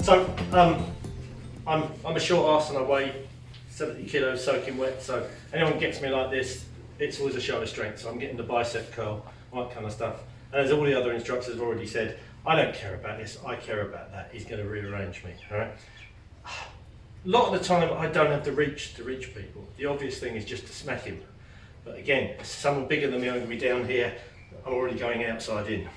So I'm a short ass and I weigh 70 kilos soaking wet. So anyone gets me like this, it's always a show of strength. So I'm getting the bicep curl, all that kind of stuff. And as all the other instructors have already said, I don't care about this, I care about that. He's going to rearrange me, all right? A lot of the time I don't have the reach to reach people. The obvious thing is just to smack him. But again, if someone bigger than me, I'm going to be down here, I'm already going outside in.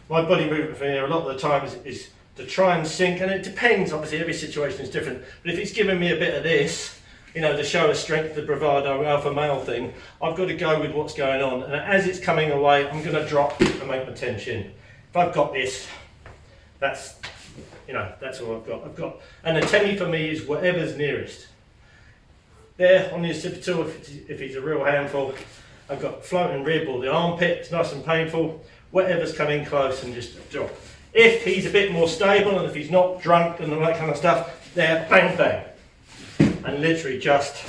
My body movement from here a lot of the time is to try and sink, and it depends, obviously every situation is different, but if it's giving me a bit of this, you know, the show of strength, the bravado, alpha male thing, I've got to go with what's going on, and as it's coming away, I'm going to drop and make my tension. If I've got this, that's, you know, that's all I've got. And the temi for me is whatever's nearest. There on the occipital, if he's a real handful, I've got floating rib or the armpit, it's nice and painful. Whatever's coming close and just drop. If he's a bit more stable and if he's not drunk and all that kind of stuff, there, bang, bang. And literally just,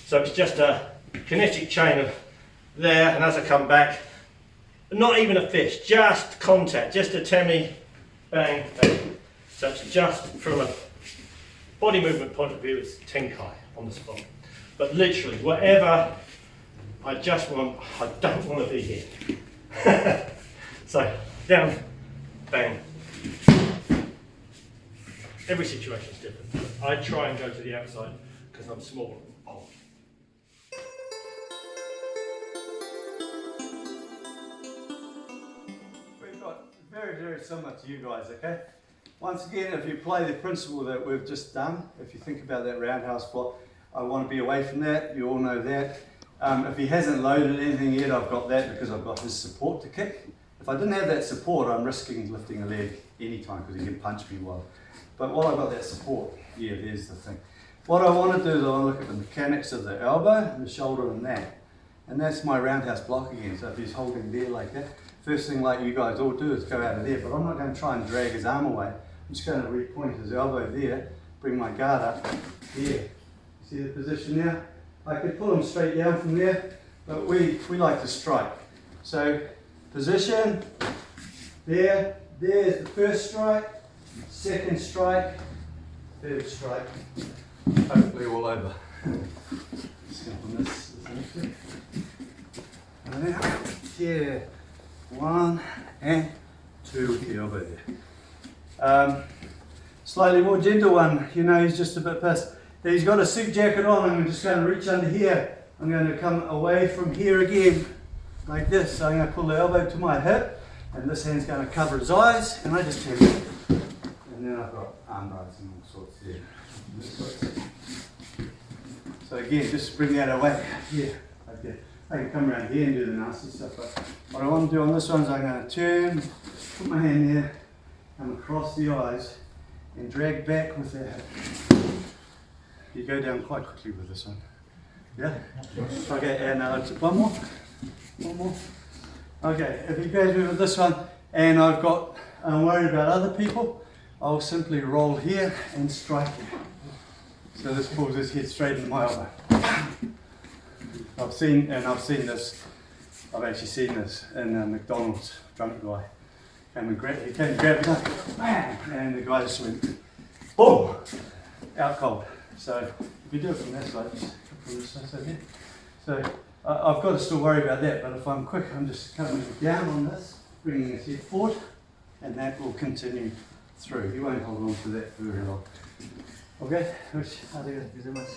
so it's just a kinetic chain of there, and as I come back, not even a fist, just contact, just a temi, bang, bang. So it's just from a body movement point of view, it's tenkai on the spot. But literally, whatever I just want, I don't want to be here. So, down, bang. Every situation is different. I try and go to the outside because I'm small. Oh. We've got very, very similar to you guys, okay? Once again, if you play the principle that we've just done, if you think about that roundhouse block, I want to be away from that, you all know that. If he hasn't loaded anything yet, I've got that because I've got his support to kick. If I didn't have that support, I'm risking lifting a leg anytime because he can punch me well. But while I've got that support, yeah, there's the thing. What I want to do is I want to look at the mechanics of the elbow, the shoulder and that. And that's my roundhouse block again. So if he's holding there like that, first thing like you guys all do is go out of there, but I'm not going to try and drag his arm away. I'm just going to repoint his elbow there, bring my guard up here. See the position there? I could pull him straight down from there, but we like to strike. So position, there's the first strike, second strike, third strike, hopefully all over. Just going to put this and now, yeah, 1 and 2 with the elbow there. Slightly more gentle one, you know, he's just a bit pissed. He's got a suit jacket on, I'm just going to reach under here. I'm going to come away from here again, like this. So I'm going to pull the elbow to my hip, and this hand's going to cover his eyes, and I just turn it. And then I've got arm bars and all sorts here. So again, just bring that away here, like that. I can come around here and do the nasty stuff, but what I want to do on this one is I'm going to turn, put my hand there, come across the eyes, and drag back with that hip. You go down quite quickly with this one. Yeah? Okay, and one more. Okay, if he goes me with this one, and I'm worried about other people, I'll simply roll here and strike here. So this pulls his head straight into my elbow. I've actually seen this in McDonald's, drunk guy. He came and grabbed it up, bang, and the guy just went, boom, out cold. So if you do it from that side, just from this side, there. So I've got to still worry about that, but if I'm quick, I'm just coming down on this, bringing his head forward, and that will continue through. You won't hold on to that for very long. Okay, thank you very much.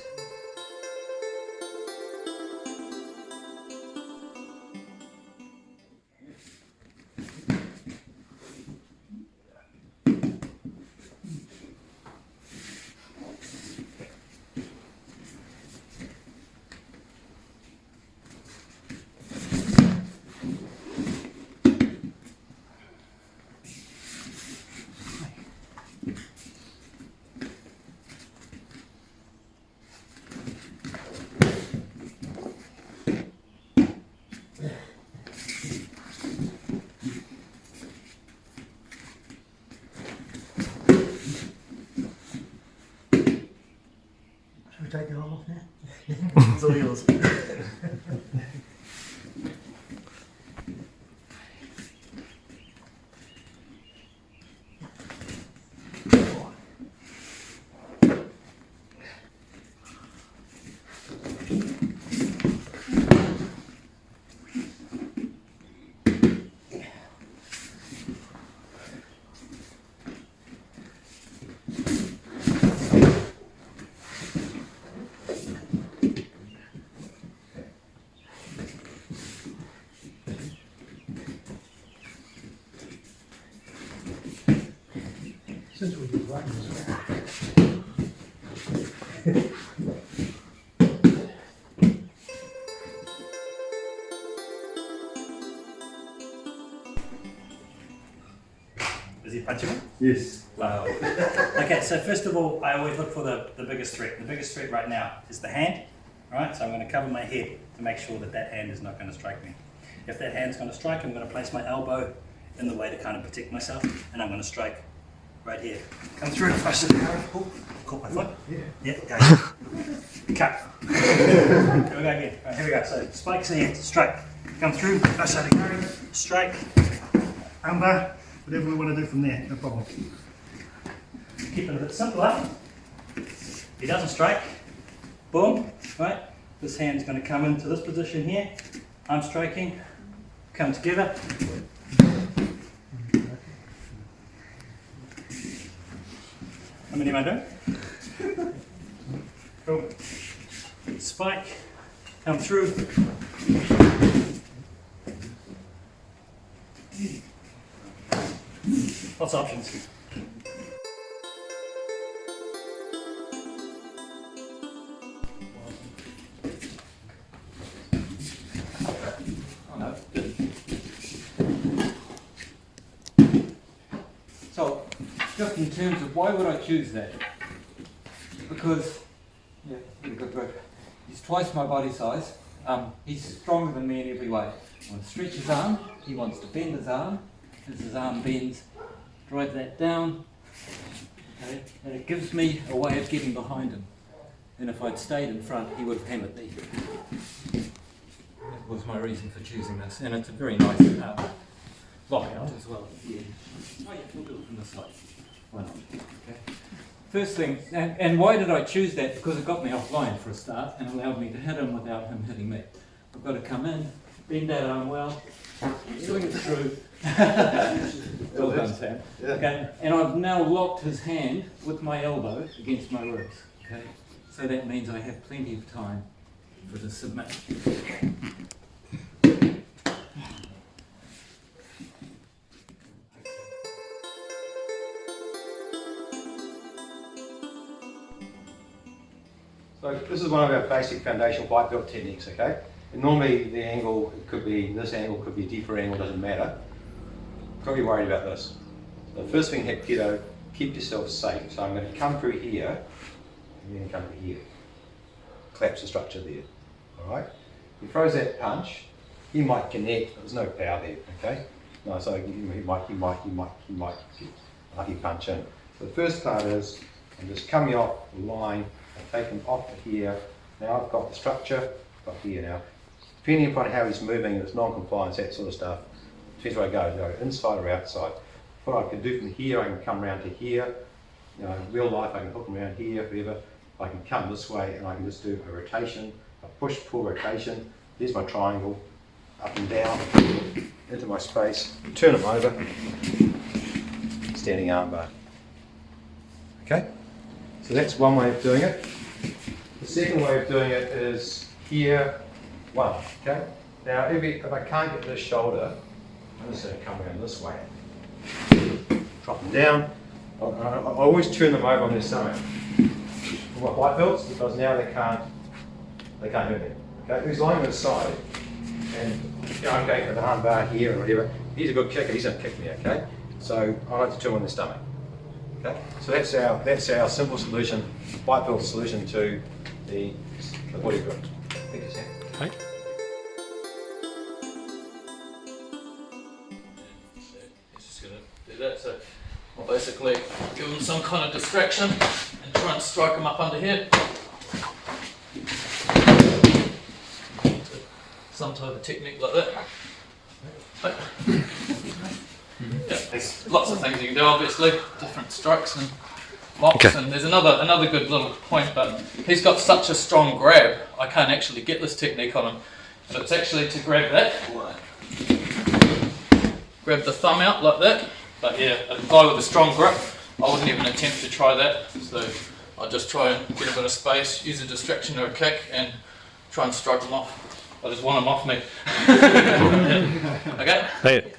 Should we take the arm off now? It's all yours. Since we get right in this way. Is he punching me? Yes. Wow. Okay, so first of all, I always look for the biggest threat. The biggest threat right now is the hand. Right, so I'm going to cover my head to make sure that that hand is not going to strike me. If that hand's going to strike, I'm going to place my elbow in the way to kind of protect myself, and I'm going to strike right here. Come through, push it. Oh, caught my foot. Yeah, go. Cut. Here we go again. Right, here we go. So spikes here, strike. Come through, push it again, strike, umber, whatever we want to do from there, no problem. Keep it a bit simpler. If he doesn't strike, boom, right? This hand's going to come into this position here. I'm striking, come together. How many am I doing? Cool. Spike, come through. Lots of options. So, just in terms of why would I choose that? Because, yeah, really good grip. He's twice my body size. He's stronger than me in every way. I want to stretch his arm. He wants to bend his arm. As his arm bends, drive that down. Okay, and it gives me a way of getting behind him. And if I'd stayed in front, he would have hammered me. That was my reason for choosing this, and it's a very nice lockout as well. Yeah. Oh yeah, we'll do it from this side. Why not? Okay. First thing, and why did I choose that? Because it got me offline for a start and allowed me to hit him without him hitting me. I've got to come in, bend that arm well, swing it through. Well done, Sam. Yeah. Okay, and I've now locked his hand with my elbow against my ribs. Okay, so that means I have plenty of time for the submit. So this is one of our basic foundational white belt techniques, okay? And normally the angle, it could be, this angle could be a deeper angle, doesn't matter. Don't be worried about this. The first thing, Hapkido, keep yourself safe. So I'm going to come through here, and then come through here. Collapse the structure there, all right? He throws that punch, he might connect, but there's no power there, okay? No, so he might get a lucky punch in. So the first part is, I'm just coming off the line, I take him off to here. Now I've got the structure, got here now. Depending upon how he's moving, it's non-compliance, that sort of stuff, depends where I go. Do I go inside or outside? What I can do from here, I can come around to here. You know, in real life, I can hook him around here, whatever. I can come this way and I can just do a rotation, a push-pull rotation. There's my triangle, up and down, into my space, turn him over, standing armbar. Okay? So that's one way of doing it. The second way of doing it is here, one, okay? Now if I can't get this shoulder, I'm just going to come around this way. Drop them down. I always turn them over on their stomach. For my white belts, because now they can't hurt me. Okay, if he's lying on his side, and you know, I'm going for the arm bar here or whatever, he's a good kicker, he's going to kick me, okay? So I like to turn on their stomach. Okay? So that's our simple solution, white belt solution to the body grip. Thank you, Sam. Okay. He's just going to do that. So I'll basically give him some kind of distraction and try and strike him up under here. Some type of technique like that. Yeah, there's lots of things you can do, obviously, different strikes and mocks, and there's another good little point, but he's got such a strong grab, I can't actually get this technique on him. So it's actually to grab that, grab the thumb out like that, but yeah, a guy with a strong grip, I wouldn't even attempt to try that, so I'll just try and get a bit of space, use a distraction or a kick, and try and strike him off. I just want him off me. Okay? Hey.